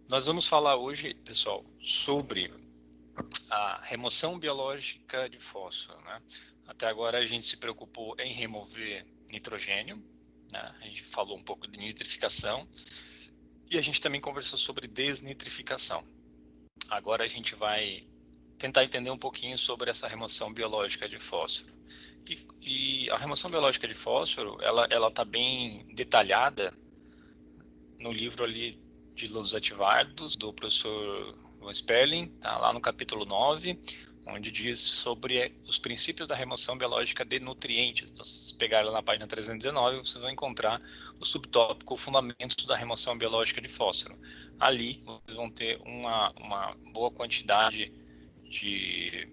Nós vamos falar hoje, pessoal, sobre a remoção biológica de fósforo, né? Até agora a gente se preocupou em remover nitrogênio, né? A gente falou um pouco de nitrificação e a gente também conversou sobre desnitrificação. Agora a gente vai tentar entender um pouquinho sobre essa remoção biológica de fósforo. E a remoção biológica de fósforo, ela está bem detalhada no livro ali de Luz Ativados, do professor Von Sperling, tá lá no capítulo 9, onde diz sobre os princípios da remoção biológica de nutrientes. Então, se vocês pegarem lá na página 319, vocês vão encontrar o subtópico Fundamentos da Remoção Biológica de Fósforo. Ali, vocês vão ter uma boa quantidade de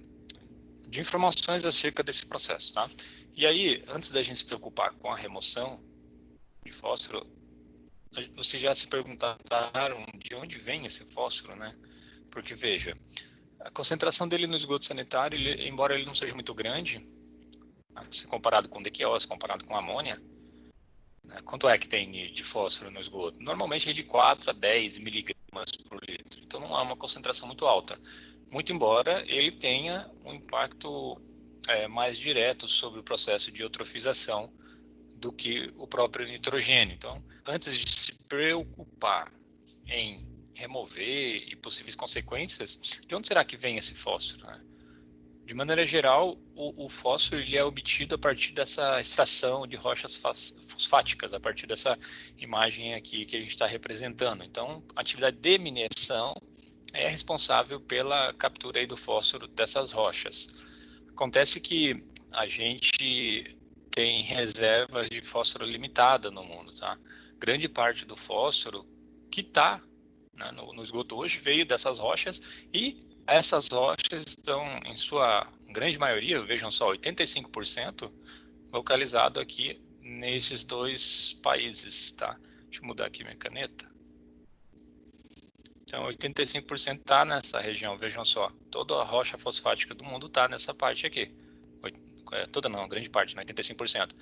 informações acerca desse processo, tá? E aí, antes da gente se preocupar com a remoção de fósforo, vocês já se perguntaram de onde vem esse fósforo, né? Porque, veja, a concentração dele no esgoto sanitário, embora ele não seja muito grande, se comparado com DQO, se comparado com amônia, né, quanto é que tem de fósforo no esgoto? Normalmente é de 4 a 10 miligramas por litro. Então não é uma concentração muito alta. Muito embora ele tenha um impacto mais direto sobre o processo de eutrofização do que o próprio nitrogênio. Então, antes de se preocupar em remover e possíveis consequências, de onde será que vem esse fósforo, né? De maneira geral, o fósforo ele é obtido a partir dessa extração de rochas fosfáticas, a partir dessa imagem aqui que a gente está representando. Então, a atividade de mineração é responsável pela captura aí do fósforo dessas rochas. Acontece que a gente tem reservas de fósforo limitada no mundo, tá? Grande parte do fósforo que está, né, no esgoto hoje veio dessas rochas e essas rochas estão, em sua grande maioria, vejam só, 85% localizado aqui nesses dois países, tá? Deixa eu mudar aqui minha caneta. Então, 85% está nessa região, vejam só. Toda a rocha fosfática do mundo está nessa parte aqui. Toda não, grande parte, né? 85%.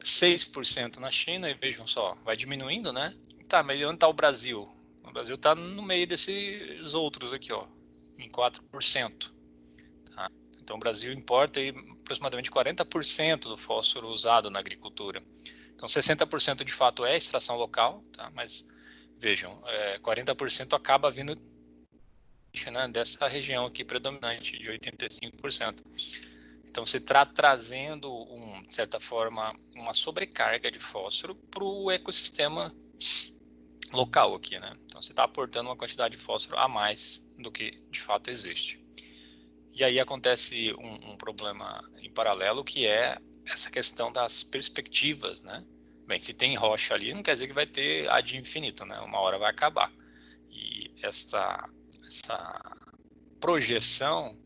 6% na China, e vejam só, vai diminuindo, né? Tá, mas onde está o Brasil? O Brasil está no meio desses outros aqui, ó, em 4%. Tá? Então, o Brasil importa aí aproximadamente 40% do fósforo usado na agricultura. Então, 60% de fato é extração local, tá? Mas vejam, 40% acaba vindo, né, dessa região aqui predominante, de 85%. Então, você está trazendo, de certa forma, uma sobrecarga de fósforo para o ecossistema local aqui, né? Então, você está aportando uma quantidade de fósforo a mais do que de fato existe. E aí acontece um problema em paralelo, que é essa questão das perspectivas, né? Bem, se tem rocha ali, não quer dizer que vai ter ad infinito, né? Uma hora vai acabar. E essa projeção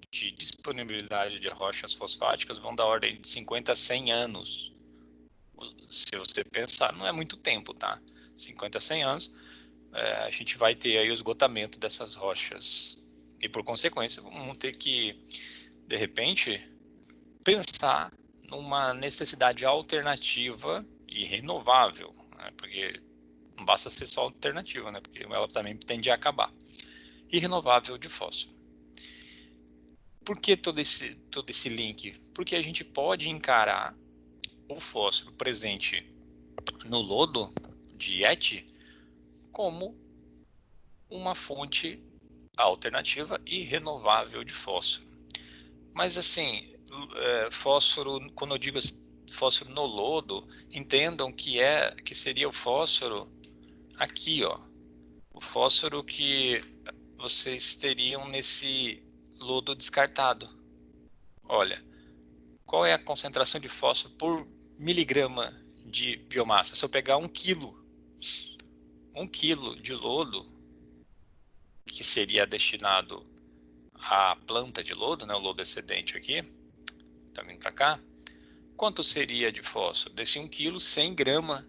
de disponibilidade de rochas fosfáticas vão da ordem de 50 a 100 anos. Se você pensar, não é muito tempo, tá? 50 a 100 anos, a gente vai ter aí o esgotamento dessas rochas. E, por consequência, vamos ter que, de repente, pensar numa necessidade alternativa e renovável, né? Porque não basta ser só alternativa, né? Porque ela também tende a acabar. E renovável de fósforo. Por que todo esse link? Porque a gente pode encarar o fósforo presente no lodo de ET como uma fonte alternativa e renovável de fósforo. Mas assim, fósforo, quando eu digo fósforo no lodo, entendam que seria o fósforo aqui, ó, o fósforo que vocês teriam nesse lodo descartado. Olha, qual é a concentração de fósforo por miligrama de biomassa? Se eu pegar 1 quilo de lodo, que seria destinado à planta de lodo, né, o lodo excedente aqui, tá vindo para cá, quanto seria de fósforo? Desse 1 quilo, 100 gramas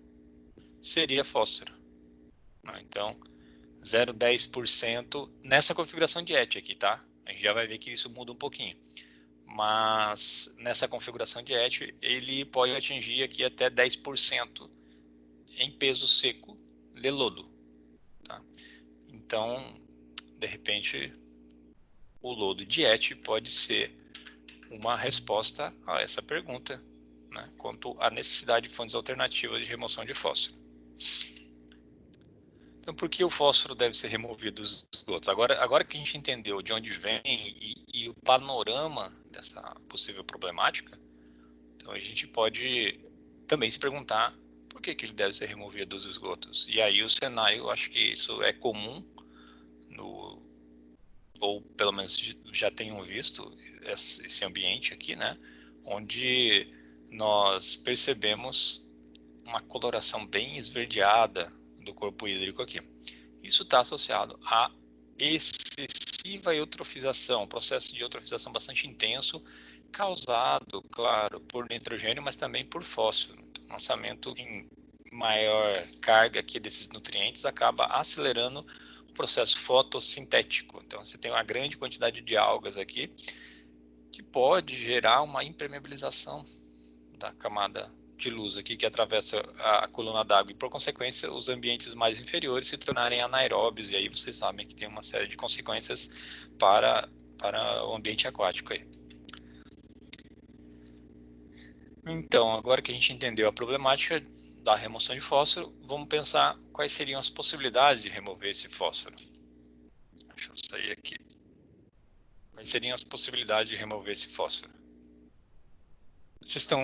seria fósforo. Então, 0,10% nessa configuração de ET aqui, tá? A gente já vai ver que isso muda um pouquinho. Mas nessa configuração de ET, ele pode atingir aqui até 10% em peso seco de lodo. Tá? Então, de repente, o lodo de ET pode ser uma resposta a essa pergunta, né, quanto à necessidade de fontes alternativas de remoção de fósforo. Então, por que o fósforo deve ser removido dos esgotos? Agora que a gente entendeu de onde vem e o panorama dessa possível problemática, então a gente pode também se perguntar por que ele deve ser removido dos esgotos. E aí o cenário, eu acho que isso é comum, ou pelo menos já tenham visto esse ambiente aqui, né, onde nós percebemos uma coloração bem esverdeada do corpo hídrico aqui. Isso está associado a excessiva eutrofização, processo de eutrofização bastante intenso, causado, claro, por nitrogênio, mas também por fósforo. Então, o lançamento em maior carga aqui desses nutrientes acaba acelerando o processo fotossintético. Então, você tem uma grande quantidade de algas aqui que pode gerar uma impermeabilização da camada de luz aqui que atravessa a coluna d'água e, por consequência, os ambientes mais inferiores se tornarem anaeróbios, e aí vocês sabem que tem uma série de consequências para o ambiente aquático aí. Então, agora que a gente entendeu a problemática da remoção de fósforo, vamos pensar quais seriam as possibilidades de remover esse fósforo. Deixa eu sair aqui. Quais seriam as possibilidades de remover esse fósforo? Vocês estão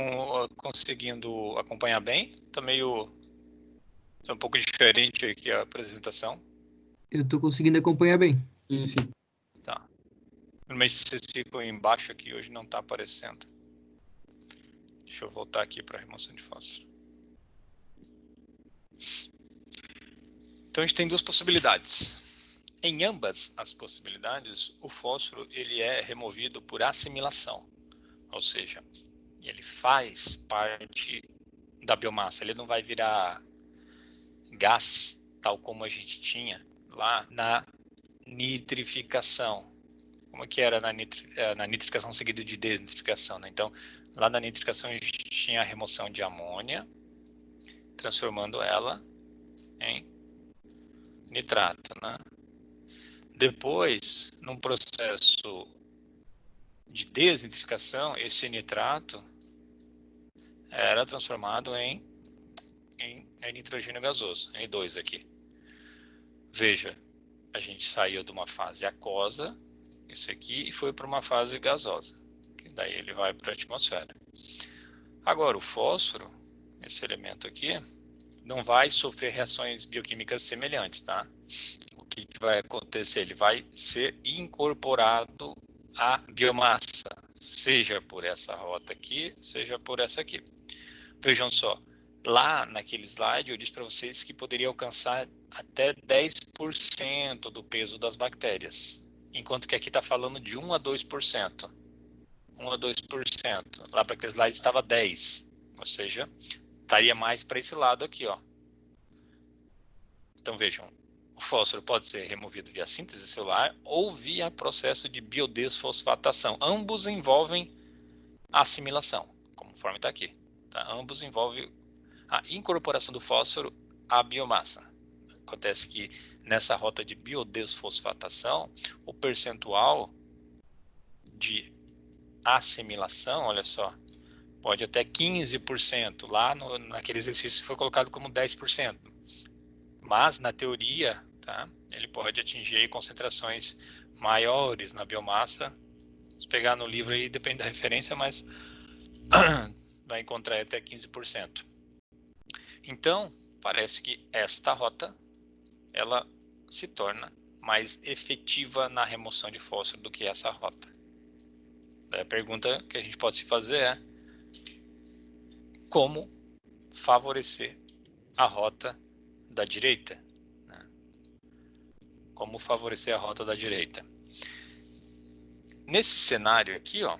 conseguindo acompanhar bem? Está um pouco diferente aqui a apresentação. Eu estou conseguindo acompanhar bem. Sim. Tá. Normalmente vocês ficam embaixo aqui, hoje não está aparecendo. Deixa eu voltar aqui para a remoção de fósforo. Então a gente tem duas possibilidades. Em ambas as possibilidades, o fósforo ele é removido por assimilação, ou seja, ele faz parte da biomassa, ele não vai virar gás, tal como a gente tinha lá na nitrificação. Como que era na nitrificação seguido de desnitrificação, né? Então, lá na nitrificação a gente tinha a remoção de amônia, transformando ela em nitrato, né? Depois, num processo de desnitrificação, esse nitrato era transformado em nitrogênio gasoso, N2 aqui. Veja, a gente saiu de uma fase aquosa, isso aqui, e foi para uma fase gasosa, que daí ele vai para a atmosfera. Agora, o fósforo, esse elemento aqui, não vai sofrer reações bioquímicas semelhantes, tá? O que vai acontecer? Ele vai ser incorporado à biomassa, seja por essa rota aqui, seja por essa aqui. Vejam só, lá naquele slide eu disse para vocês que poderia alcançar até 10% do peso das bactérias, enquanto que aqui está falando de 1 a 2%. 1 a 2%. Lá para aquele slide estava 10%, ou seja, estaria mais para esse lado aqui, ó. Então vejam, o fósforo pode ser removido via síntese celular ou via processo de biodesfosfatação. Ambos envolvem assimilação, conforme está aqui. Tá? Ambos envolvem a incorporação do fósforo à biomassa. Acontece que nessa rota de biodesfosfatação, o percentual de assimilação, olha só, pode até 15%. Lá naquele exercício foi colocado como 10%. Mas, na teoria, tá, ele pode atingir concentrações maiores na biomassa. Se pegar no livro aí, depende da referência, mas vai encontrar até 15%. Então, parece que esta rota, ela se torna mais efetiva na remoção de fósforo do que essa rota. Daí a pergunta que a gente pode se fazer é: como favorecer a rota da direita? Né? Como favorecer a rota da direita? Nesse cenário aqui, ó,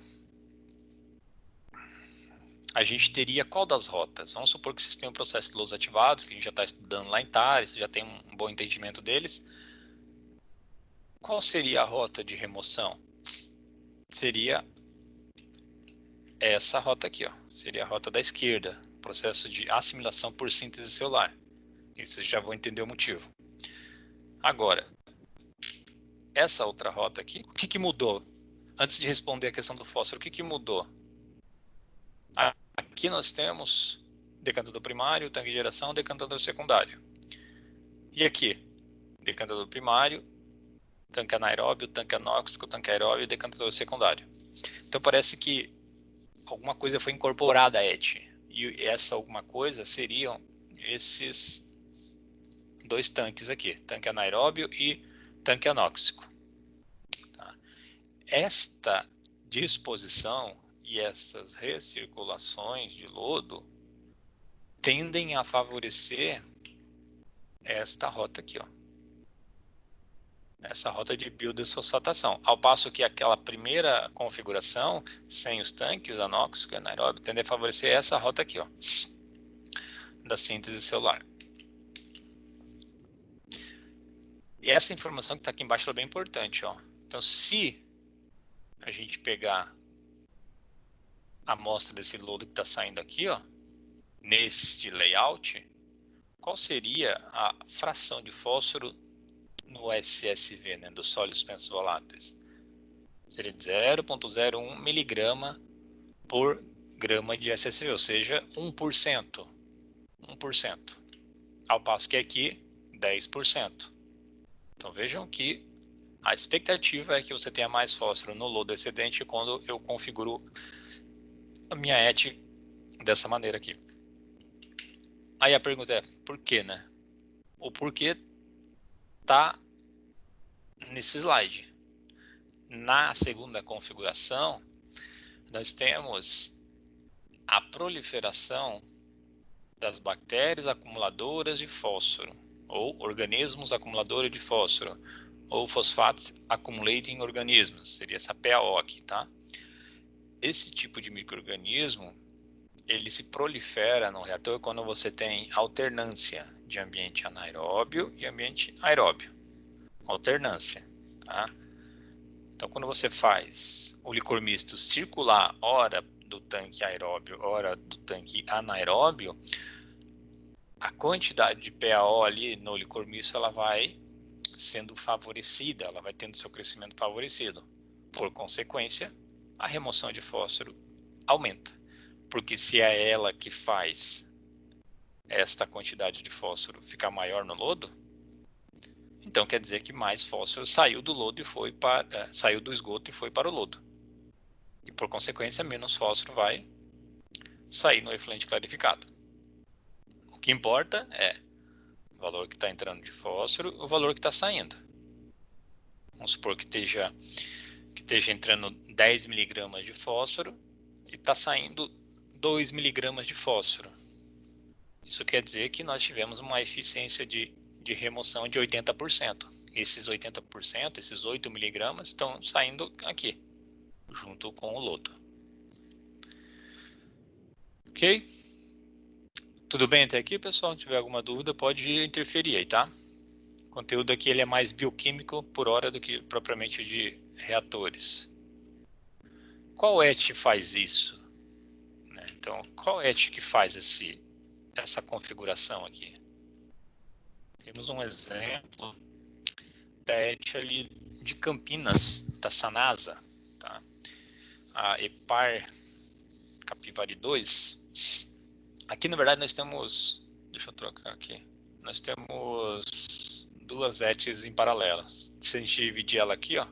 a gente teria qual das rotas? Vamos supor que vocês têm um processo de lodos ativados, que a gente já está estudando lá em Tales, já tem um bom entendimento deles. Qual seria a rota de remoção? Seria essa rota aqui, ó. Seria a rota da esquerda, processo de assimilação por síntese celular. E vocês já vão entender o motivo. Agora, essa outra rota aqui, o que mudou? Antes de responder a questão do fósforo, o que mudou? Aqui nós temos decantador primário, tanque de geração, decantador secundário. E aqui, decantador primário, tanque anaeróbio, tanque anóxico, tanque aeróbio e decantador secundário. Então parece que alguma coisa foi incorporada à ET. E essa alguma coisa seriam esses dois tanques aqui, tanque anaeróbio e tanque anóxico. Tá? Esta disposição e essas recirculações de lodo tendem a favorecer esta rota aqui, ó. Essa rota de biodesfosfatação. Ao passo que aquela primeira configuração, sem os tanques anóxico e anaeróbio, tende a favorecer essa rota aqui, ó, da síntese celular. E essa informação que está aqui embaixo é bem importante, ó. Então, se a gente pegar a amostra desse lodo que está saindo aqui, ó, nesse layout, qual seria a fração de fósforo no SSV, né, dos sólidos suspensos voláteis? Seria de 0,01 miligrama por grama de SSV, ou seja, 1%. 1%. Ao passo que aqui, 10%. Então vejam que a expectativa é que você tenha mais fósforo no lodo excedente quando eu configuro a minha ET dessa maneira aqui. Aí a pergunta é, por quê, né? O porquê está nesse slide. Na segunda configuração, nós temos a proliferação das bactérias acumuladoras de fósforo, ou organismos acumuladores de fósforo, ou Phosphates Accumulating Organisms, seria essa PAO aqui, tá? Esse tipo de micro-organismo, ele se prolifera no reator quando você tem alternância de ambiente anaeróbio e ambiente aeróbio. Alternância, tá? Então, quando você faz o licor misto circular, ora do tanque aeróbio, ora do tanque anaeróbio, a quantidade de PaO ali no licor misto, ela vai sendo favorecida, ela vai tendo seu crescimento favorecido. Por consequência, a remoção de fósforo aumenta. Porque se é ela que faz esta quantidade de fósforo ficar maior no lodo, então quer dizer que mais fósforo saiu do lodo e foi para, saiu do esgoto e foi para o lodo. E por consequência, menos fósforo vai sair no efluente clarificado. O que importa é o valor que está entrando de fósforo e o valor que está saindo. Vamos supor que esteja entrando 10 miligramas de fósforo e está saindo 2 miligramas de fósforo. Isso quer dizer que nós tivemos uma eficiência de remoção de 80%. Esses 80%, esses 8 miligramas, estão saindo aqui, junto com o lodo. Ok? Tudo bem até aqui, pessoal? Se tiver alguma dúvida, pode interferir aí, tá? O conteúdo aqui ele é mais bioquímico por hora do que propriamente de reatores. Qual ET faz isso? Então, qual ET que faz essa configuração aqui? Temos um exemplo da ET ali de Campinas, da Sanasa, tá? A EPAR Capivari 2. Aqui, na verdade, nós temos... Deixa eu trocar aqui. Nós temos duas ETs em paralelo. Se a gente dividir ela aqui, ó,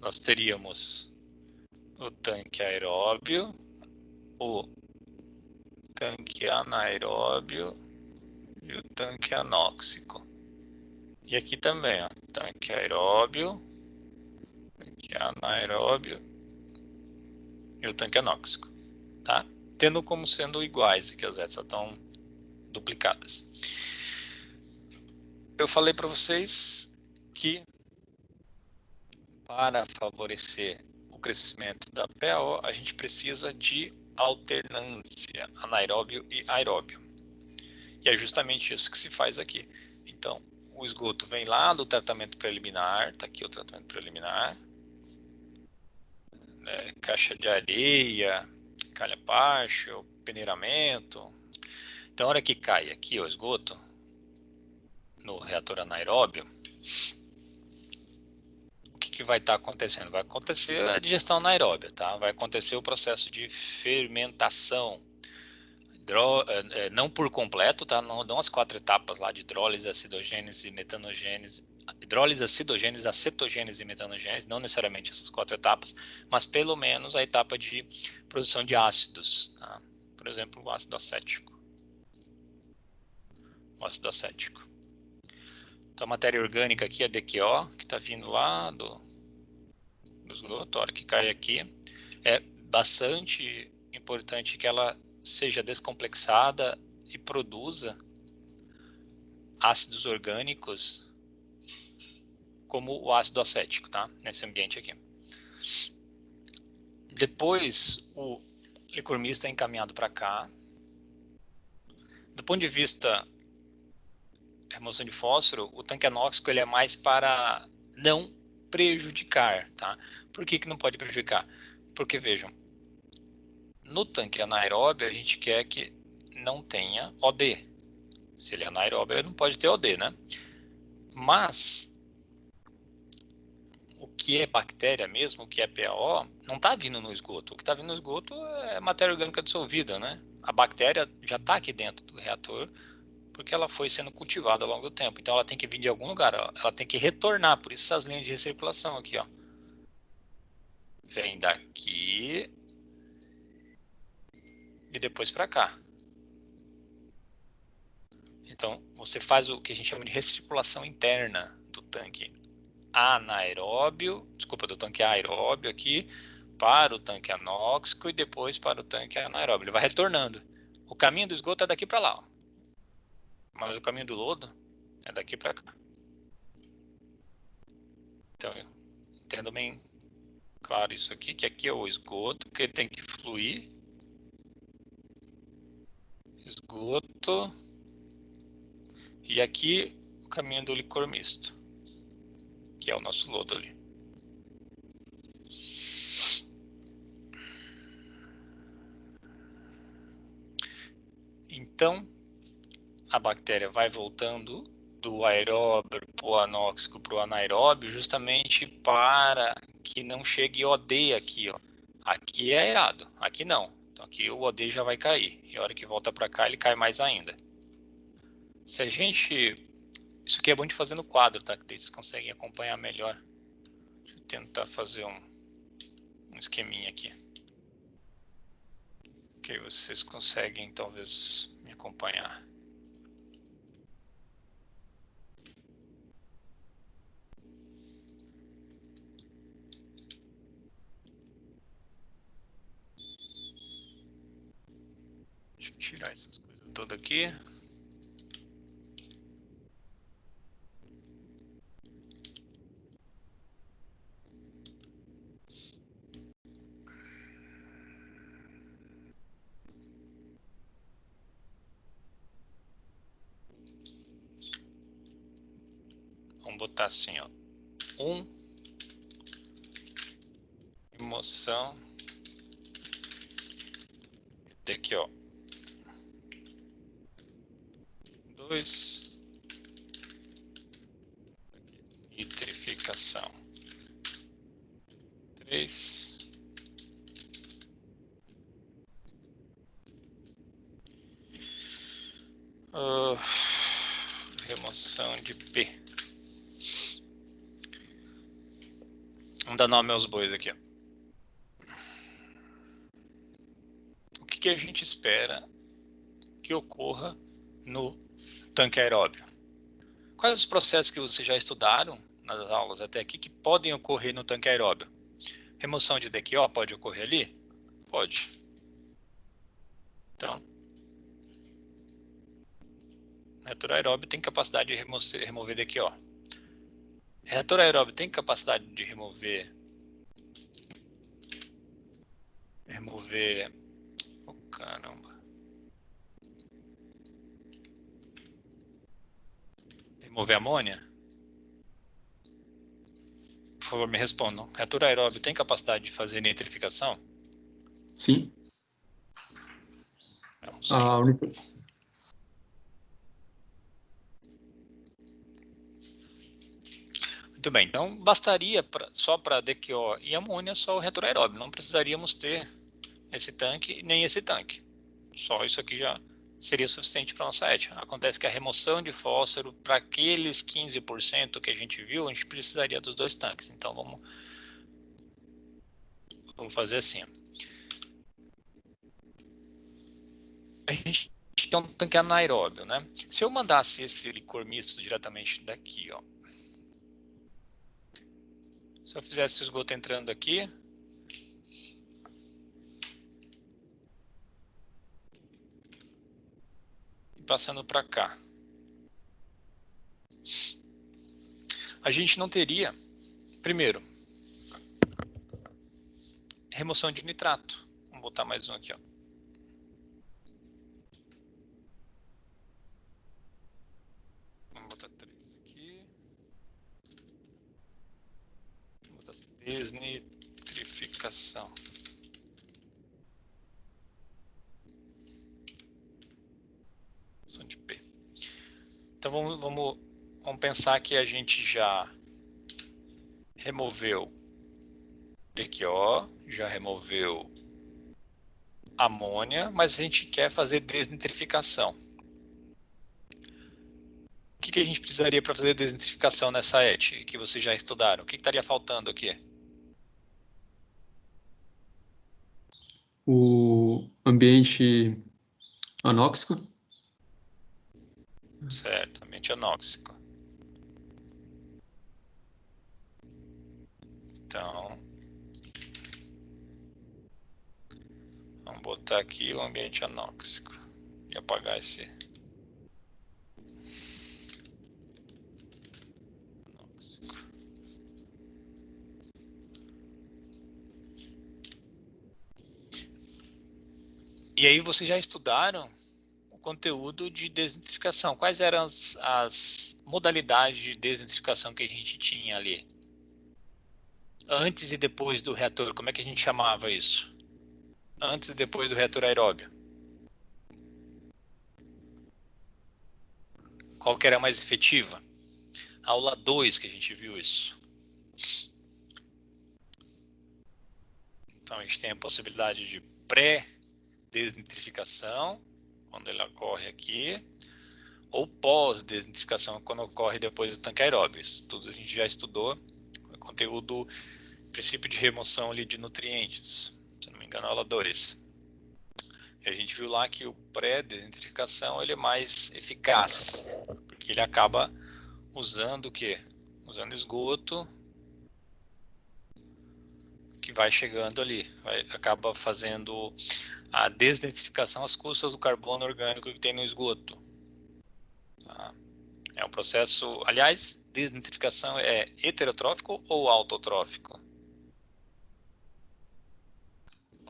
nós teríamos o tanque aeróbio, o tanque anaeróbio e o tanque anóxico. E aqui também, ó, tanque aeróbio, tanque anaeróbio e o tanque anóxico, tá? Tendo como sendo iguais, que as ETs estão duplicadas. Eu falei para vocês que para favorecer o crescimento da PaO, a gente precisa de alternância anaeróbio e aeróbio. E é justamente isso que se faz aqui. Então, o esgoto vem lá do tratamento preliminar, está aqui o tratamento preliminar, né, caixa de areia, calha baixa, peneiramento. Então, a hora que cai aqui o esgoto, no reator anaeróbio, que vai estar acontecendo? Vai acontecer a digestão anaeróbia, tá? Vai acontecer o processo de fermentação, não por completo, tá? Não as 4 etapas lá de hidrólise, acidogênese, metanogênese, hidrólise, acidogênese, acetogênese e metanogênese, não necessariamente essas 4 etapas, mas pelo menos a etapa de produção de ácidos, tá? Por exemplo, o ácido acético. O ácido acético. Então, a matéria orgânica aqui é DQO, que está vindo lá do esgoto, a hora que cai aqui. É bastante importante que ela seja descomplexada e produza ácidos orgânicos como o ácido acético, tá? Nesse ambiente aqui. Depois, o licor misto é encaminhado para cá. Do ponto de vista remoção de fósforo, o tanque anóxico ele é mais para não prejudicar, tá? Por que não pode prejudicar? Porque, vejam, no tanque anaeróbio a gente quer que não tenha OD. Se ele é anaeróbio, ele não pode ter OD, né? Mas o que é bactéria mesmo, o que é PAO, não está vindo no esgoto. O que está vindo no esgoto é matéria orgânica dissolvida, né? A bactéria já está aqui dentro do reator porque ela foi sendo cultivada ao longo do tempo. Então ela tem que vir de algum lugar, ela tem que retornar. Por isso essas linhas de recirculação aqui, ó. Vem daqui e depois para cá. Então você faz o que a gente chama de recirculação interna do tanque anaeróbio, do tanque aeróbio aqui para o tanque anóxico e depois para o tanque anaeróbio. Ele vai retornando. O caminho do esgoto é daqui para lá, ó. Mas o caminho do lodo é daqui para cá. Então, entendo bem claro isso aqui, que aqui é o esgoto, que ele tem que fluir. Esgoto. E aqui o caminho do licor misto, que é o nosso lodo ali. Então, a bactéria vai voltando do aeróbio para o anóxico para o anaeróbio justamente para que não chegue OD aqui, ó. Aqui é aerado, aqui não. Então aqui o OD já vai cair. E a hora que volta para cá ele cai mais ainda. Se a gente... Isso aqui é bom de fazer no quadro, tá? Que daí vocês conseguem acompanhar melhor. Deixa eu tentar fazer um esqueminha aqui. Que aí vocês conseguem talvez me acompanhar. Deixa eu tirar essas coisas todas aqui. Vamos botar assim, ó. Remoção. Aqui, ó. 2. Nitrificação. 3. Remoção de P. Vamos dar nome aos bois aqui, ó. O que a gente espera que ocorra no tanque aeróbio? Quais os processos que vocês já estudaram nas aulas até aqui que podem ocorrer no tanque aeróbio? Remoção de DQO pode ocorrer ali? Pode. Então, reator aeróbio tem capacidade de remover DQO. Reator aeróbio tem capacidade de remover... Oh, caramba. Remover amônia? Por favor, me respondam. Reator aeróbio tem capacidade de fazer nitrificação? Sim. Não, sim. Muito bem, então bastaria só para DQO e amônia só o reator aeróbio, não precisaríamos ter esse tanque nem esse tanque. Só isso aqui já seria suficiente para nossa ET. Acontece que a remoção de fósforo, para aqueles 15% que a gente viu, a gente precisaria dos 2 tanques. Então vamos fazer assim. A gente tem um tanque anaeróbio, né? Se eu mandasse esse licor misto diretamente daqui, ó. Se eu fizesse o esgoto entrando aqui, e passando para cá, a gente não teria, primeiro, remoção de nitrato. Vamos botar mais um aqui, ó. Vamos botar 3 aqui. Vamos botar desnitrificação. De P. Então vamos pensar que a gente já removeu DQO, já removeu amônia, mas a gente quer fazer desnitrificação. O que a gente precisaria para fazer desnitrificação nessa ET que vocês já estudaram? O que estaria faltando aqui? O ambiente anóxico. Certo, ambiente anóxico. Então, vamos botar aqui o ambiente anóxico e apagar esse anóxico. E aí vocês já estudaram o conteúdo de desnitrificação. Quais eram as modalidades de desnitrificação que a gente tinha ali? Antes e depois do reator, como é que a gente chamava isso? Antes e depois do reator aeróbio. Qual que era mais efetiva? Aula 2 que a gente viu isso. Então a gente tem a possibilidade de pré-desnitrificação, quando ela ocorre aqui, ou pós-desnitrificação, quando ocorre depois do tanque aeróbio. Isso tudo a gente já estudou, conteúdo, princípio de remoção ali de nutrientes, se não me engano, aula 2. E a gente viu lá que o pré-desnitrificação ele é mais eficaz, porque ele acaba usando o quê? Usando esgoto que vai chegando ali, acaba fazendo a desnitrificação às custas do carbono orgânico que tem no esgoto. Tá? É um processo, aliás, desnitrificação é heterotrófico ou autotrófico?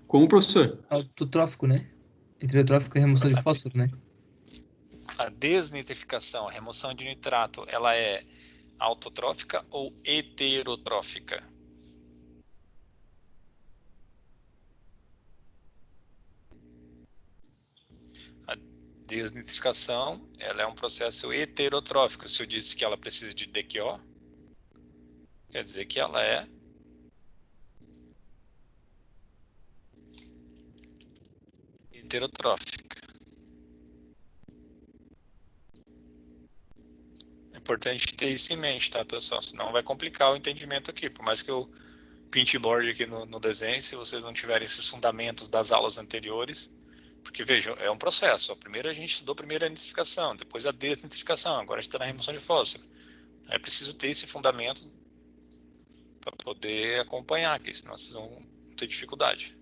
Como, professor? Autotrófico, né? Heterotrófico é remoção de fósforo, né? A desnitrificação, a remoção de nitrato, ela é autotrófica ou heterotrófica? A desnitrificação, ela é um processo heterotrófico. Se eu disse que ela precisa de DQO, quer dizer que ela é heterotrófica. É importante ter isso em mente, tá, pessoal? Senão vai complicar o entendimento aqui. Por mais que eu pinte board aqui no desenho, se vocês não tiverem esses fundamentos das aulas anteriores, porque vejam, é um processo. Primeiro a gente estudou primeiro a nitrificação, depois a desnitrificação, agora a gente está na remoção de fósforo. É preciso ter esse fundamento para poder acompanhar aqui, senão vocês vão ter dificuldade.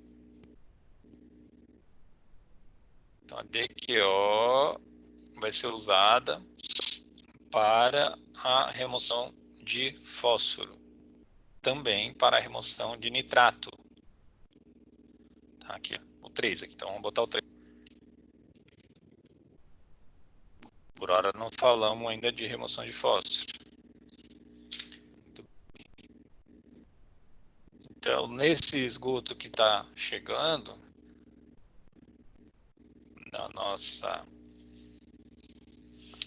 Então a DQO vai ser usada para a remoção de fósforo, também para a remoção de nitrato. Tá, aqui, o 3 aqui, então vamos botar o 3. Por hora não falamos ainda de remoção de fósforo. Então, nesse esgoto que está chegando na nossa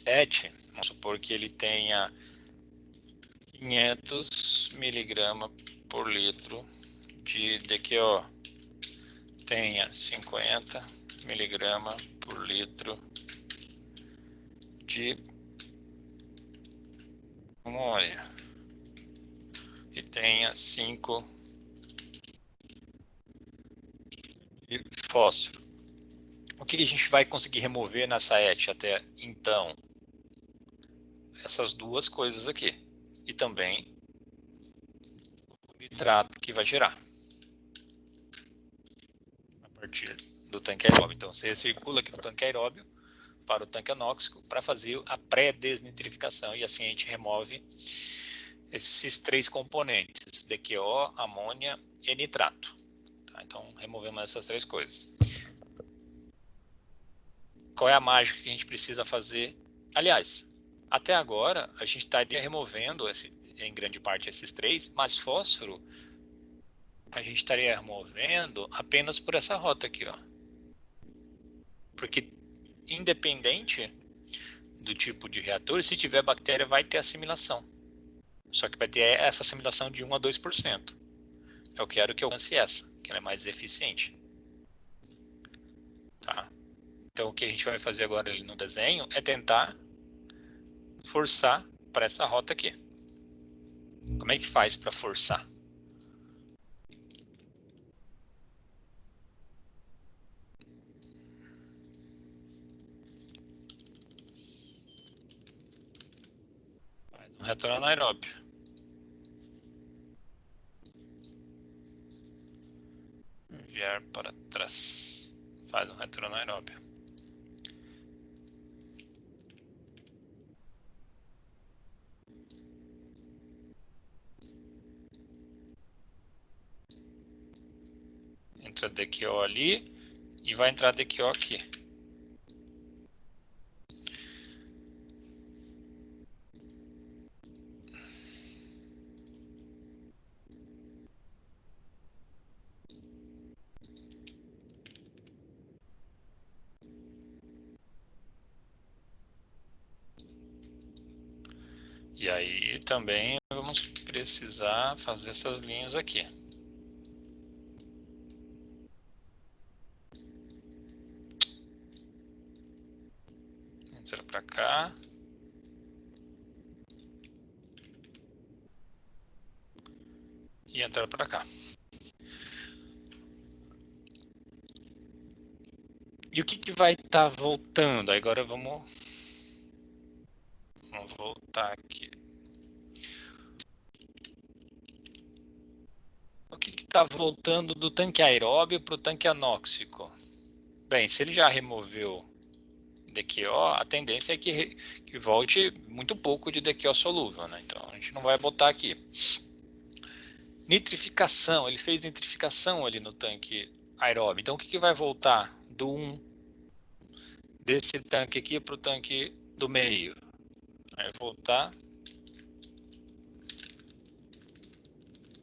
ET, vamos supor que ele tenha 500 miligramas por litro de DQO. Tenha 50 miligramas por litro de amônia e tenha 5 de fósforo. O que a gente vai conseguir remover nessa ET até então? Essas duas coisas aqui. E também o nitrato que vai gerar a partir do tanque aeróbio. Então, você recircula aqui do tanque aeróbio para o tanque anóxico para fazer a pré-desnitrificação. E assim a gente remove esses 3 componentes, DQO, amônia e nitrato. Tá? Então, removemos essas 3 coisas. Qual é a mágica que a gente precisa fazer? Aliás, até agora a gente estaria removendo em grande parte esses 3, mas fósforo a gente estaria removendo apenas por essa rota aqui, ó. Porque independente do tipo de reator, se tiver bactéria vai ter assimilação. Só que vai ter essa assimilação de 1 a 2%. Eu quero que eu alcance essa, que ela é mais eficiente. Tá? Então o que a gente vai fazer agora ali no desenho é tentar forçar para essa rota aqui. Como é que faz para forçar? Faz um retorno anaeróbio. Enviar para trás. Faz um retorno anaeróbio. Entra DQO ali e vai entrar DQO aqui. E aí também vamos precisar fazer essas linhas aqui. Entra para cá. E entra para cá. E o que vai estar voltando? Agora vamos voltar aqui. O que está voltando do tanque aeróbio para o tanque anóxico? Bem, se ele já removeu DQO, a tendência é que volte muito pouco de DQO solúvel, né? Então a gente não vai botar aqui. Nitrificação, ele fez nitrificação ali no tanque aeróbio. Então o que vai voltar do 1 desse tanque aqui para o tanque do meio? Vai voltar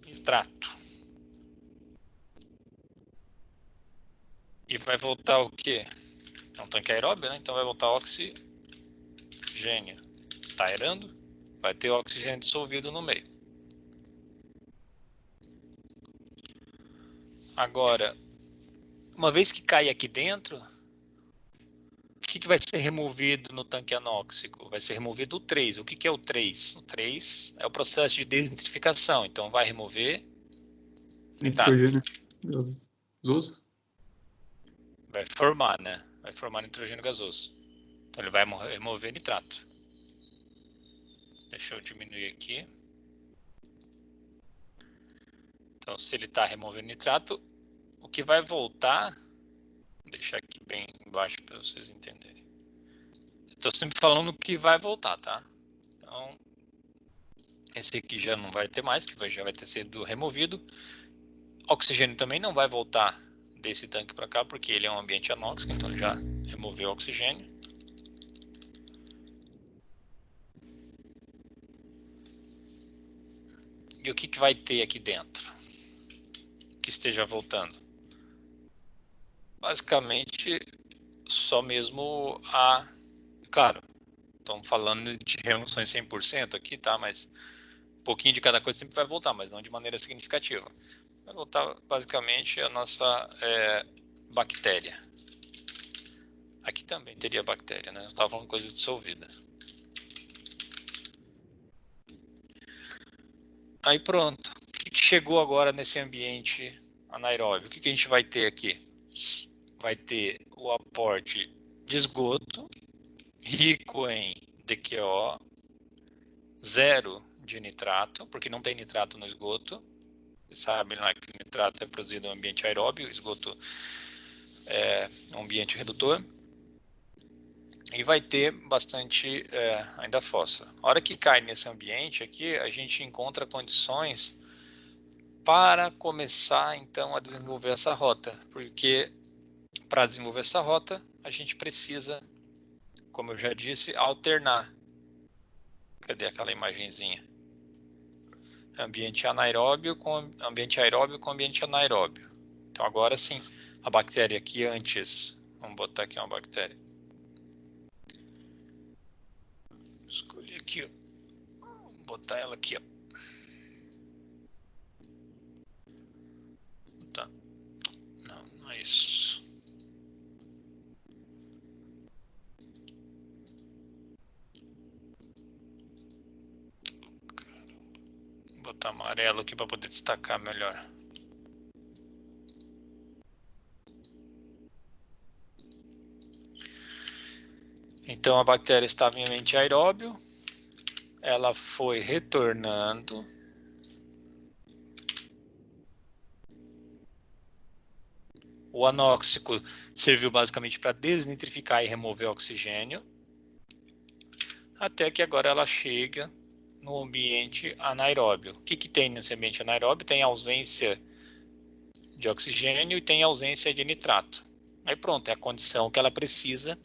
nitrato. E vai voltar o quê? É um tanque aeróbio, né? Então vai voltar oxigênio. Tá aerando, vai ter oxigênio dissolvido no meio. Agora, uma vez que cai aqui dentro, o que vai ser removido no tanque anóxico? Vai ser removido o 3. O que é o 3? O 3 é o processo de desnitrificação. Então vai remover Nitrogênio gasoso. Vai formar, né? Vai formar nitrogênio gasoso. Então ele vai remover nitrato. Deixa eu diminuir aqui. Então se ele está removendo nitrato, o que vai voltar... Vou deixar aqui bem embaixo para vocês entenderem. Estou sempre falando que vai voltar, tá? Então, esse aqui já não vai ter mais, porque já vai ter sido removido. Oxigênio também não vai voltar desse tanque para cá, porque ele é um ambiente anóxico, então ele já removeu o oxigênio. E o que vai ter aqui dentro que esteja voltando? Basicamente, só mesmo Claro, estamos falando de remoções 100% aqui, tá? Mas pouquinho de cada coisa sempre vai voltar, mas não de maneira significativa. Vai voltar basicamente a nossa bactéria. Aqui também teria bactéria, né? Eu estava falando coisa dissolvida. Aí pronto. O que chegou agora nesse ambiente anaeróbio? O que a gente vai ter aqui? Vai ter o aporte de esgoto, rico em DQO, zero de nitrato, porque não tem nitrato no esgoto. Vocês sabem lá que o nitrato é produzido no ambiente aeróbio, o esgoto é um ambiente redutor. E vai ter bastante ainda fósforo. A hora que cai nesse ambiente aqui, a gente encontra condições para começar então a desenvolver essa rota, porque para desenvolver essa rota a gente precisa, como eu já disse, alternar. Cadê aquela imagenzinha? Ambiente anaeróbio com ambiente aeróbio com ambiente anaeróbio. Então agora sim, a bactéria aqui antes, vamos botar aqui uma bactéria. Escolhi aqui, ó. Vou botar ela aqui, ó. Tá. Não é isso. Vou botar amarelo aqui para poder destacar melhor. Então a bactéria estava em ambiente aeróbio, ela foi retornando. O anóxico serviu basicamente para desnitrificar e remover o oxigênio, até que agora ela chega no ambiente anaeróbio. O que tem nesse ambiente anaeróbio? Tem ausência de oxigênio e tem ausência de nitrato. Aí pronto, é a condição que ela precisa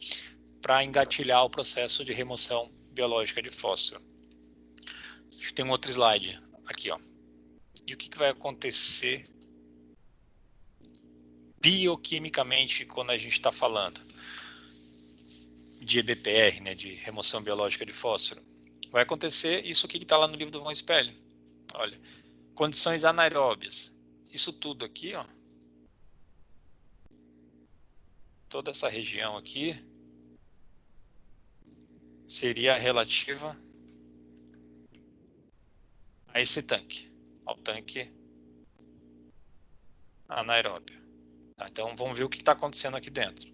para engatilhar o processo de remoção biológica de fósforo. Tem um outro slide aqui, ó. E o que vai acontecer bioquimicamente quando a gente está falando de EBPR, né, de remoção biológica de fósforo? Vai acontecer isso aqui que está lá no livro do Von Spelling. Olha, condições anaeróbias. Isso tudo aqui, ó, toda essa região aqui seria relativa a esse tanque, ao tanque anaeróbio. Tá, então vamos ver o que está acontecendo aqui dentro.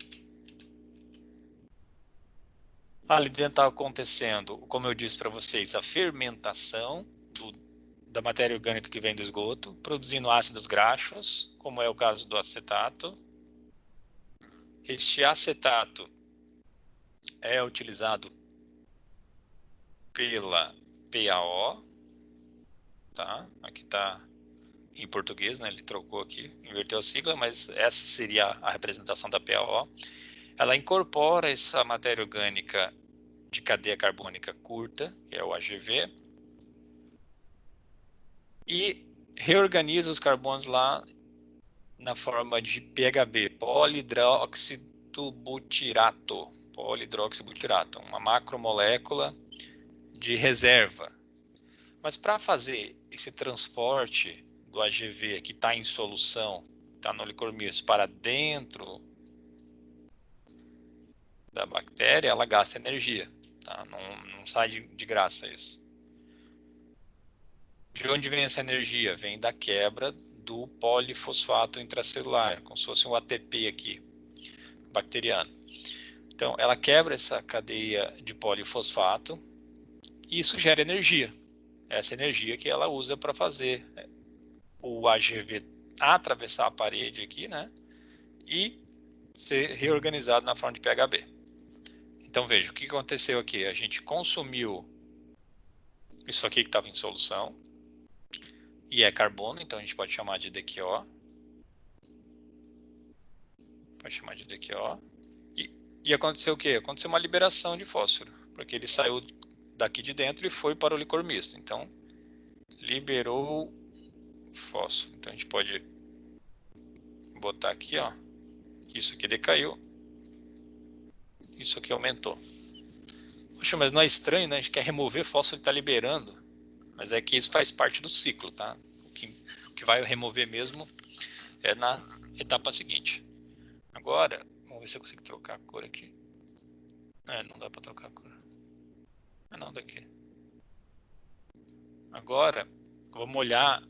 Ali dentro está acontecendo, como eu disse para vocês, a fermentação da matéria orgânica que vem do esgoto, produzindo ácidos graxos, como é o caso do acetato. Este acetato é utilizado pela PaO, tá? Aqui está em português, né? Ele trocou aqui, inverteu a sigla, mas essa seria a representação da PaO. Ela incorpora essa matéria orgânica de cadeia carbônica curta, que é o AGV, e reorganiza os carbonos lá na forma de PHB, polihidroxibutirato, uma macromolécula de reserva. Mas para fazer esse transporte do AGV que está em solução, está no licor misto, para dentro da bactéria, ela gasta energia. Tá? Não sai de graça isso. De onde vem essa energia? Vem da quebra do polifosfato intracelular, como se fosse um ATP aqui, bacteriano. Então, ela quebra essa cadeia de polifosfato e isso gera energia. Essa energia que ela usa para fazer o AGV atravessar a parede aqui, né? E ser reorganizado na forma de PHB. Então, veja, o que aconteceu aqui? A gente consumiu isso aqui que estava em solução, e é carbono, então a gente pode chamar de DQO. Pode chamar de DQO. E aconteceu o quê? Aconteceu uma liberação de fósforo, porque ele saiu daqui de dentro e foi para o licor misto. Então, liberou fósforo. Então, a gente pode botar aqui, ó. Isso aqui decaiu. Isso aqui aumentou. Poxa, mas não é estranho, né? A gente quer remover fósforo e está liberando. Mas é que isso faz parte do ciclo, tá? O que vai remover mesmo é na etapa seguinte. Agora, vamos ver se eu consigo trocar a cor aqui. Não dá para trocar a cor. Não, daqui. Agora, vamos olhar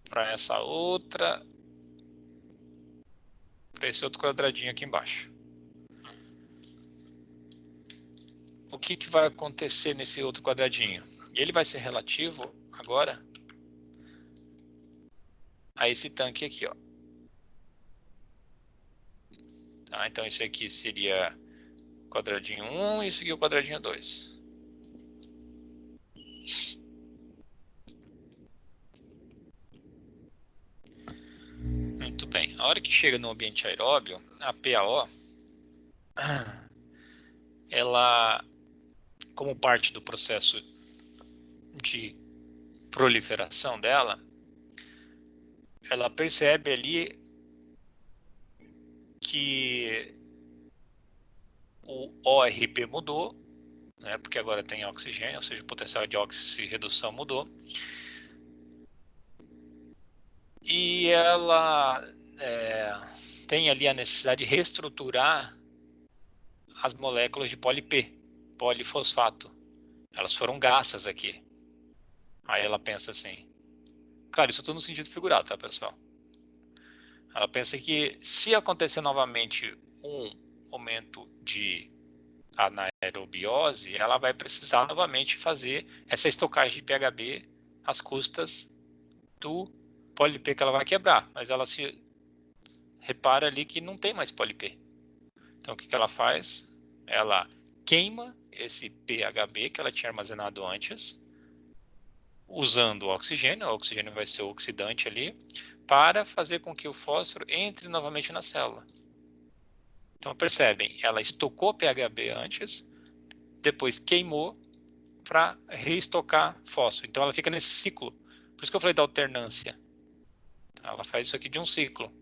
para essa outra, para esse outro quadradinho aqui embaixo. O que vai acontecer nesse outro quadradinho? Ele vai ser relativo agora a esse tanque aqui, ó. Tá, então esse aqui seria o quadradinho 1 e isso aqui é o quadradinho 2. Muito bem. A hora que chega no ambiente aeróbio, a PaO, ela, como parte do processo de proliferação dela, ela percebe ali que o ORP mudou, né, porque agora tem oxigênio, ou seja, o potencial de oxirredução mudou. E ela tem ali a necessidade de reestruturar as moléculas de poli-P, polifosfato. Elas foram gastas aqui. Aí ela pensa assim, claro, isso tudo no sentido figurado, tá, pessoal? Ela pensa que se acontecer novamente um aumento de anaerobiose, ela vai precisar novamente fazer essa estocagem de PHB às custas do poli-P que ela vai quebrar. Mas ela se repara ali que não tem mais poli-P. Então o que ela faz? Ela queima esse PHB que ela tinha armazenado antes, usando o oxigênio vai ser o oxidante ali, para fazer com que o fósforo entre novamente na célula. Então percebem, ela estocou PHB antes, depois queimou para reestocar fósforo. Então ela fica nesse ciclo. Por isso que eu falei da alternância. Ela faz isso aqui de um ciclo.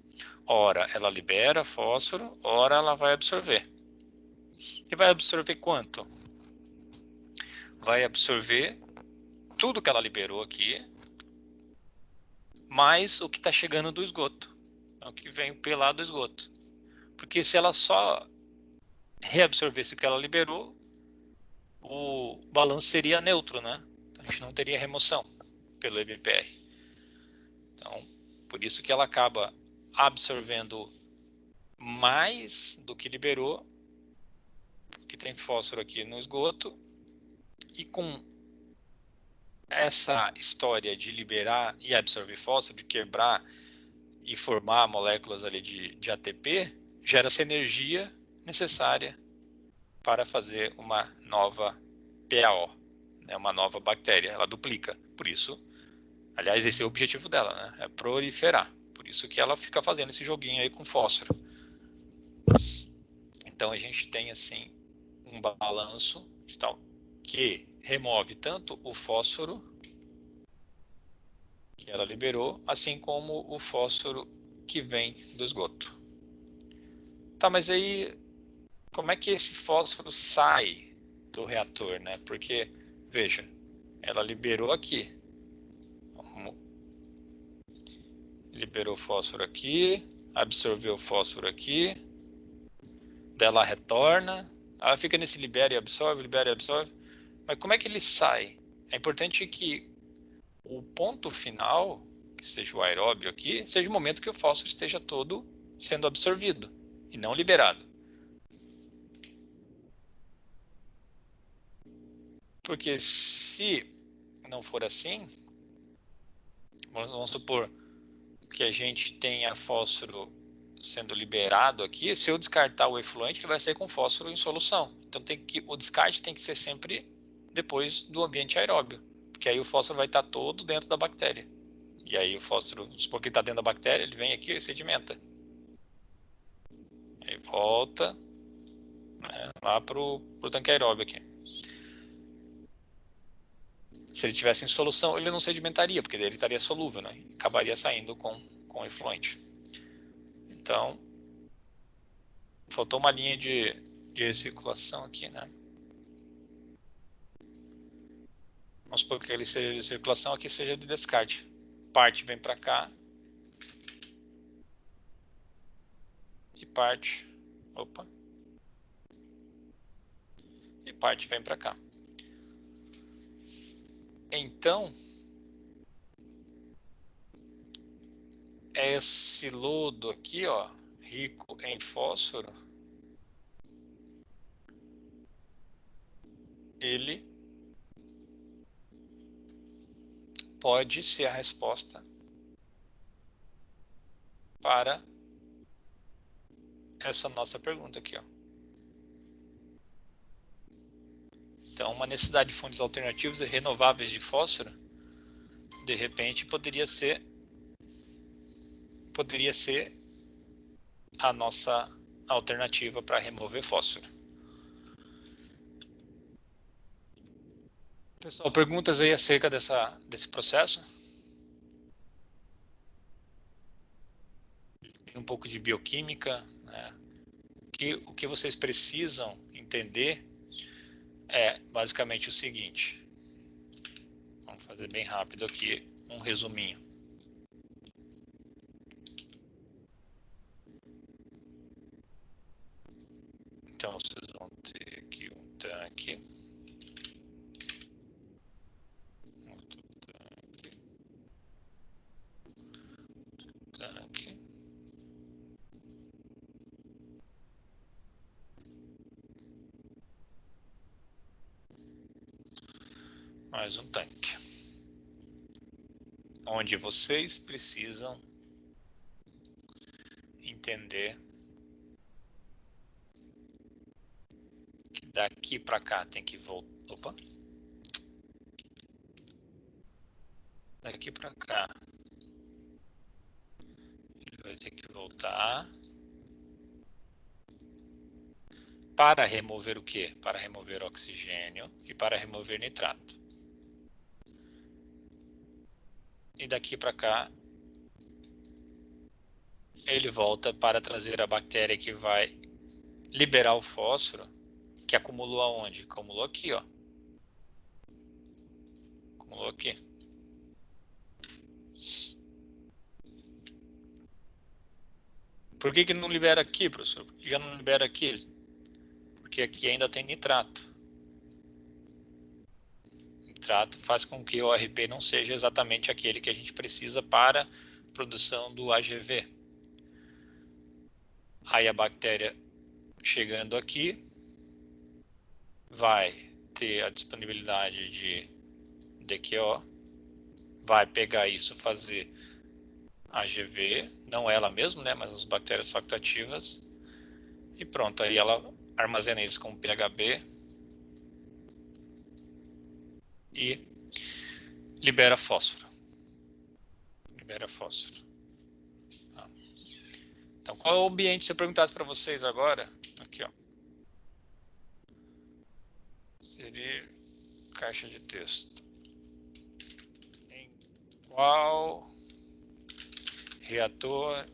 Ora ela libera fósforo, ora ela vai absorver. E vai absorver quanto? Vai absorver tudo que ela liberou aqui, mais o que está chegando do esgoto. Então, o que vem pelo do esgoto. Porque se ela só reabsorvesse o que ela liberou, o balanço seria neutro, né? A gente não teria remoção pelo EBPR. Então, por isso que ela acaba absorvendo mais do que liberou, porque tem fósforo aqui no esgoto, e com essa história de liberar e absorver fósforo, de quebrar e formar moléculas ali de ATP, gera essa energia necessária para fazer uma nova PaO, né, uma nova bactéria. Ela duplica. Por isso, aliás, esse é o objetivo dela, né, é proliferar. Por isso que ela fica fazendo esse joguinho aí com fósforo. Então a gente tem assim um balanço de tal que remove tanto o fósforo que ela liberou, assim como o fósforo que vem do esgoto. Tá, mas aí como é que esse fósforo sai do reator, né? Porque, veja, ela liberou aqui. Liberou fósforo aqui, absorveu fósforo aqui, daí ela retorna, ela fica nesse libera e absorve, mas como é que ele sai? É importante que o ponto final, que seja o aeróbio aqui, seja o momento que o fósforo esteja todo sendo absorvido e não liberado. Porque se não for assim, vamos supor que a gente tenha fósforo sendo liberado aqui, se eu descartar o efluente, ele vai sair com fósforo em solução. Então o descarte tem que ser sempre depois do ambiente aeróbio, porque aí o fósforo vai estar todo dentro da bactéria. E aí o fósforo, supor que está dentro da bactéria, ele vem aqui e sedimenta. Aí volta, né, lá para o tanque aeróbio aqui. Se ele tivesse em solução, ele não sedimentaria, porque ele estaria solúvel, né? Acabaria saindo com efluente. Então, faltou uma linha de recirculação aqui, né? Vamos supor que ele seja de circulação, aqui seja de descarte. Parte vem para cá. E parte... Opa. E parte vem para cá. Então, esse lodo aqui, ó, rico em fósforo, ele pode ser a resposta para essa nossa pergunta aqui, ó. Então, uma necessidade de fontes alternativas e renováveis de fósforo, de repente, poderia ser a nossa alternativa para remover fósforo. Pessoal, perguntas aí acerca desse processo? Um pouco de bioquímica, né? O que vocês precisam entender é basicamente o seguinte. Vamos fazer bem rápido aqui um resuminho. Então vocês vão ter aqui um tanque. Outro tanque. Tanque. Mais um tanque. Onde vocês precisam entender que daqui para cá tem que voltar. Opa! Daqui para cá ele vai ter que voltar para remover o quê? Para remover oxigênio e para remover nitrato. E daqui para cá ele volta para trazer a bactéria que vai liberar o fósforo, que acumulou aonde? Acumulou aqui, ó. Acumulou aqui. Por que não libera aqui, professor? Por que já não libera aqui? Porque aqui ainda tem nitrato. Nitrato faz com que o ORP não seja exatamente aquele que a gente precisa para a produção do AGV. Aí a bactéria chegando aqui vai ter a disponibilidade de DQO, vai pegar isso, fazer AGV, não ela mesma, né, mas as bactérias facultativas, e pronto, aí ela armazena isso como PHB e libera fósforo. Libera fósforo. Então, qual é o ambiente? Se eu perguntasse para vocês agora, aqui, ó, seria caixa de texto. Em qual reator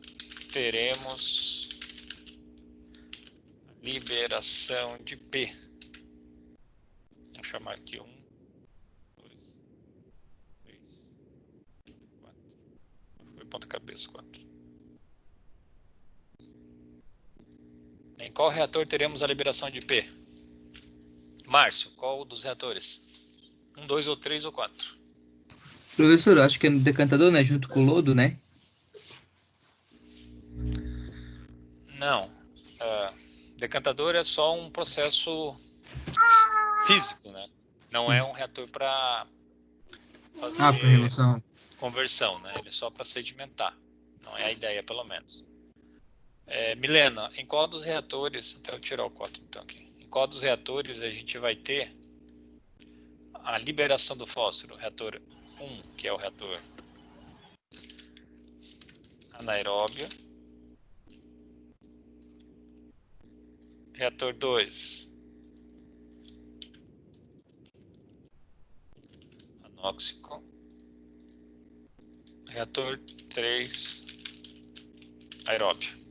teremos liberação de P? Vou chamar aqui 1, 2, 3, 4. Foi ponta cabeça 4. Em qual reator teremos a liberação de P? Márcio, qual dos reatores? 1, 2 ou 3 ou 4? Professor, eu acho que é no decantador, né? Junto com o lodo, né? Não. Decantador é só um processo físico, né? Não é um reator para fazer Ah, para remoção. conversão, né? Ele é só para sedimentar. Não é a ideia, pelo menos. Milena, em qual dos reatores, até eu tirar o código então aqui, em qual dos reatores a gente vai ter a liberação do fósforo? Reator 1, que é o reator anaeróbio. Reator 2, anóxico. Reator 3, aeróbio.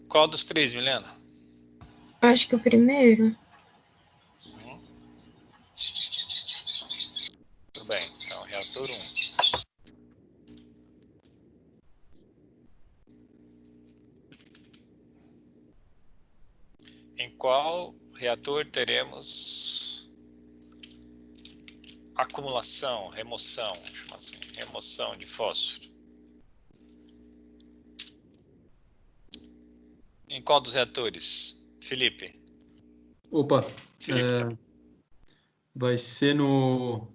Qual dos três, Milena? Acho que o primeiro. bem. Então, reator 1. Em qual reator teremos acumulação, remoção, chama assim, remoção de fósforo? Em qual dos reatores? Felipe? Opa, Felipe, vai ser no...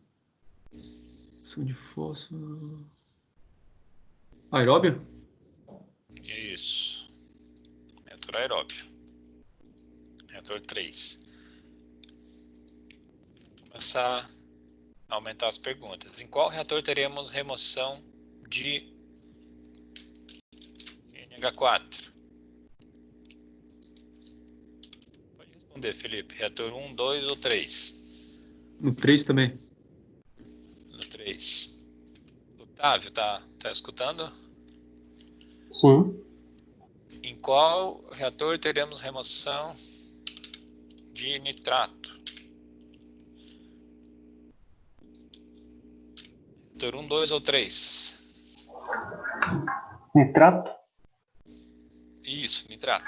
Ação de fósforo... Aeróbio? Isso. Reator aeróbio. Reator 3. Vou começar a aumentar as perguntas. Em qual reator teremos remoção de NH4? Pode responder, Felipe. Reator 1, 2 ou 3? No 3 também. No 3. Otávio, tá escutando? Sim. Em qual reator teremos remoção de nitrato? Reator 1, 2 ou 3? Nitrato? Isso, nitrato.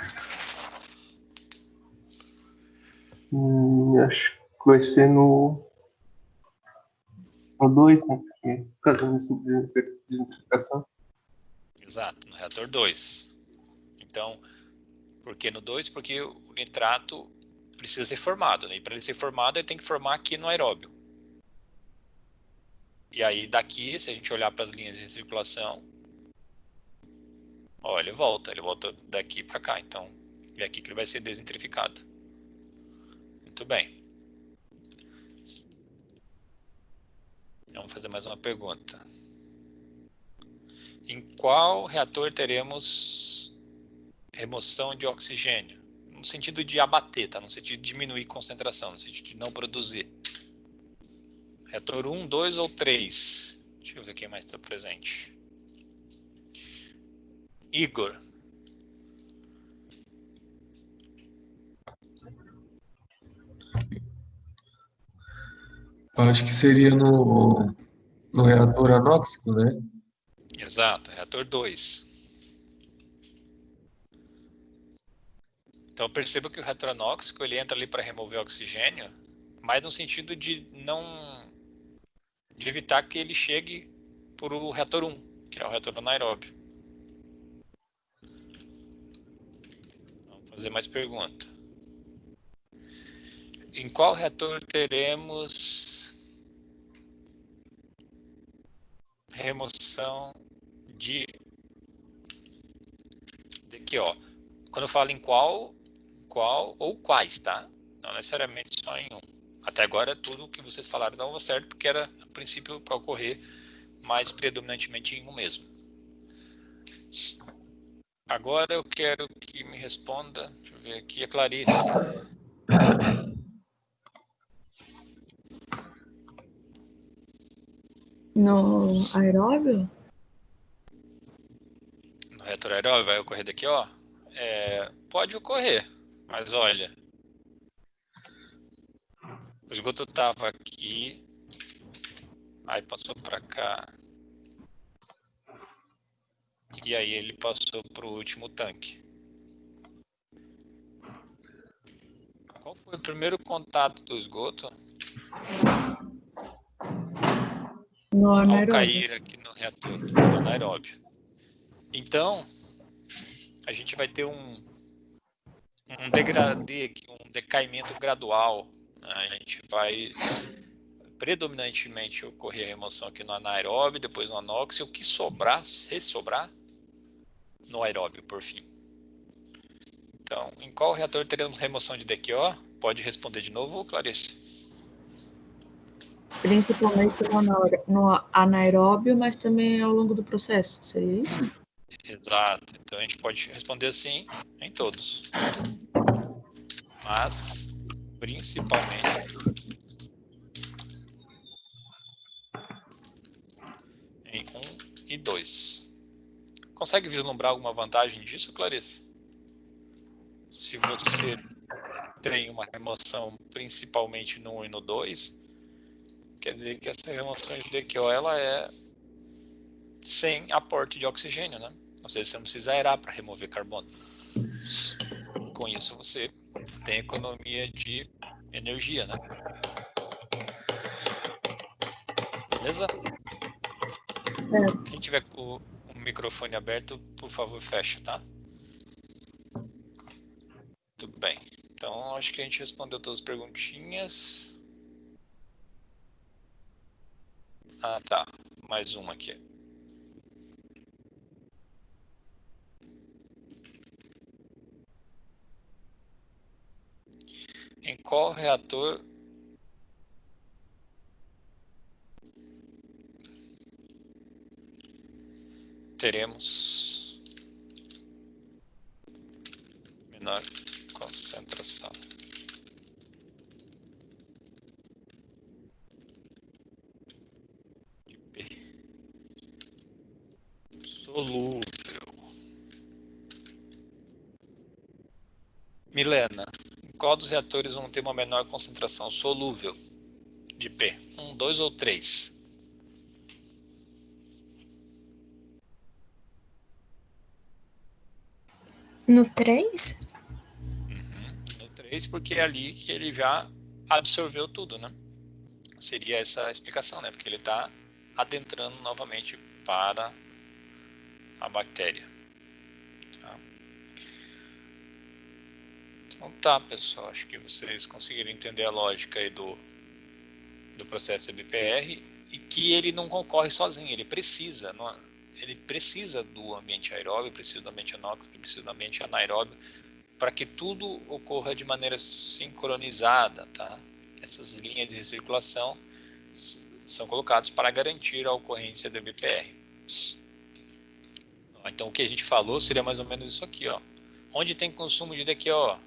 Acho que vai ser no 2, né? Porque, por causa da desintegração. Exato, no reator 2. Então, por que no 2? Porque o nitrato precisa ser formado, né? E para ele ser formado, ele tem que formar aqui no aeróbio. E aí daqui, se a gente olhar para as linhas de circulação, ó, ele volta daqui para cá. Então, é aqui que ele vai ser desentrificado. Muito bem. Vamos fazer mais uma pergunta. Em qual reator teremos remoção de oxigênio? No sentido de abater, tá? No sentido de diminuir concentração, no sentido de não produzir. Reator 1, 2 ou 3? Deixa eu ver quem mais está presente. Igor. Eu acho que seria no reator anóxico, né? Exato, reator 2. Então perceba que o reator anóxico ele entra ali para remover oxigênio, mas no sentido de evitar que ele chegue para o reator 1, que é o reator anaeróbio. Vamos fazer mais pergunta. Em qual reator teremos remoção de aqui, ó. Quando eu falo em qual ou quais, tá? Não necessariamente só em um. Até agora tudo o que vocês falaram dava certo, porque era a princípio para ocorrer mais predominantemente em um mesmo. Agora eu quero que me responda, deixa eu ver aqui, a Clarice. No aeróbio? No reator aeróbio vai ocorrer daqui, ó. Pode ocorrer, mas olha, o esgoto estava aqui, aí passou para cá, e aí ele passou para o último tanque. Qual foi o primeiro contato do esgoto? No Ao anaeróbio. cair aqui no reator, no anaeróbio. Então, a gente vai ter um degradê aqui, um decaimento gradual. A gente vai predominantemente ocorrer a remoção aqui no anaeróbio, depois no anóxico, o que sobrar, se sobrar, no aeróbio, por fim. Então, em qual reator teremos remoção de DQO? Pode responder de novo, Clarice? Principalmente no anaeróbio, mas também ao longo do processo, seria isso? Exato. Então, a gente pode responder assim em todos. Mas, principalmente, em 1 e 2. Consegue vislumbrar alguma vantagem disso, Clarice? Se você tem uma remoção principalmente no 1 e no 2, quer dizer que essa remoção de DQO ela é sem aporte de oxigênio, né? Ou seja, você não precisa aerar para remover carbono. Com isso você tem economia de energia, né? Beleza? Quem tiver com o microfone aberto, por favor, fecha, tá? Tudo bem. Então, acho que a gente respondeu todas as perguntinhas. Ah, tá. Mais uma aqui. Em qual reator teremos menor concentração de P solúvel? Milena, em qual dos reatores vão ter uma menor concentração solúvel de P? 1, 2 ou 3? No 3? No 3, porque é ali que ele já absorveu tudo, né? Seria essa a explicação, né? Porque ele está adentrando novamente para a bactéria. Tá? Então tá, pessoal. Acho que vocês conseguiram entender a lógica aí do processo BPR e que ele não ocorre sozinho, ele precisa do ambiente aeróbio, precisa do ambiente anóxico, precisa do ambiente anaeróbio para que tudo ocorra de maneira sincronizada, tá? Essas linhas de recirculação são colocadas para garantir a ocorrência do BPR. Então o que a gente falou seria mais ou menos isso aqui, ó. Onde tem consumo de DQO?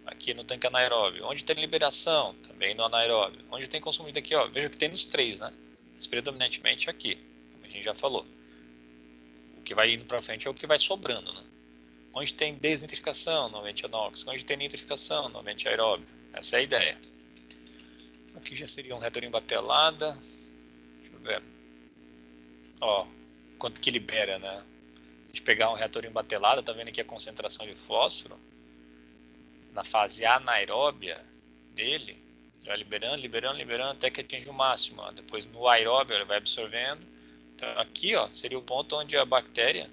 Aqui no tanque anaeróbio. Onde tem liberação? Também no anaeróbio. Onde tem consumo de DQO? Veja que tem nos 3, né? Mas predominantemente aqui, como a gente já falou. O que vai indo para frente é o que vai sobrando, né? Onde tem desnitrificação no ambiente anóxico, onde tem nitrificação no ambiente aeróbio. Essa é a ideia. Aqui já seria um retor em batelada. Deixa eu ver. Ó, quanto que libera, né? A gente pegar um reator em batelada, tá vendo aqui a concentração de fósforo? Na fase anaeróbia dele, ele vai liberando até que atinge o máximo. Ó. Depois no aeróbio ele vai absorvendo. Então aqui ó, seria o ponto onde a bactéria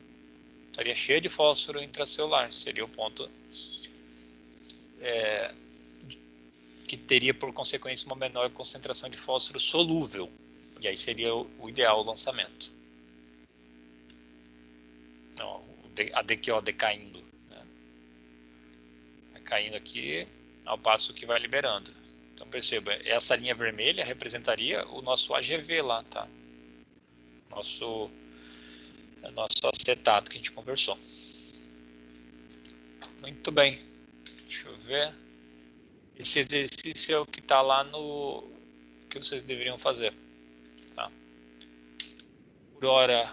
estaria cheia de fósforo intracelular. Seria o ponto que teria por consequência uma menor concentração de fósforo solúvel. E aí seria o ideal o lançamento. Ó, a DQO decaindo. Caindo aqui, ao passo que vai liberando. Então perceba, essa linha vermelha representaria o nosso AGV lá, tá? Nosso acetato que a gente conversou. Muito bem. Deixa eu ver. Esse exercício é o que está lá no que vocês deveriam fazer. Tá? Por hora,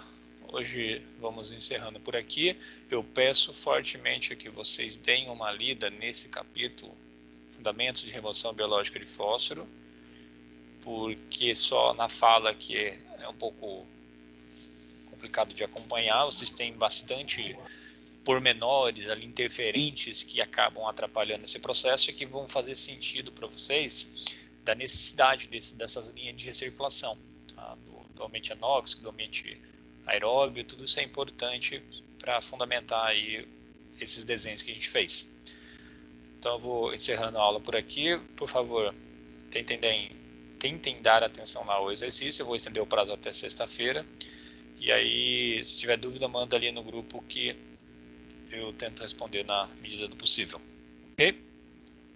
hoje vamos encerrando por aqui. Eu peço fortemente que vocês deem uma lida nesse capítulo, Fundamentos de Remoção Biológica de Fósforo, porque só na fala que é um pouco complicado de acompanhar, vocês têm bastante pormenores ali, interferentes, que acabam atrapalhando esse processo e que vão fazer sentido para vocês da necessidade dessas linhas de recirculação, tá? do ambiente anóxico, do ambiente aeróbio, tudo isso é importante para fundamentar aí esses desenhos que a gente fez. Então eu vou encerrando a aula por aqui. Por favor, tentem dar atenção lá ao exercício. Eu vou estender o prazo até sexta-feira. E aí, se tiver dúvida, manda ali no grupo que eu tento responder na medida do possível. Ok?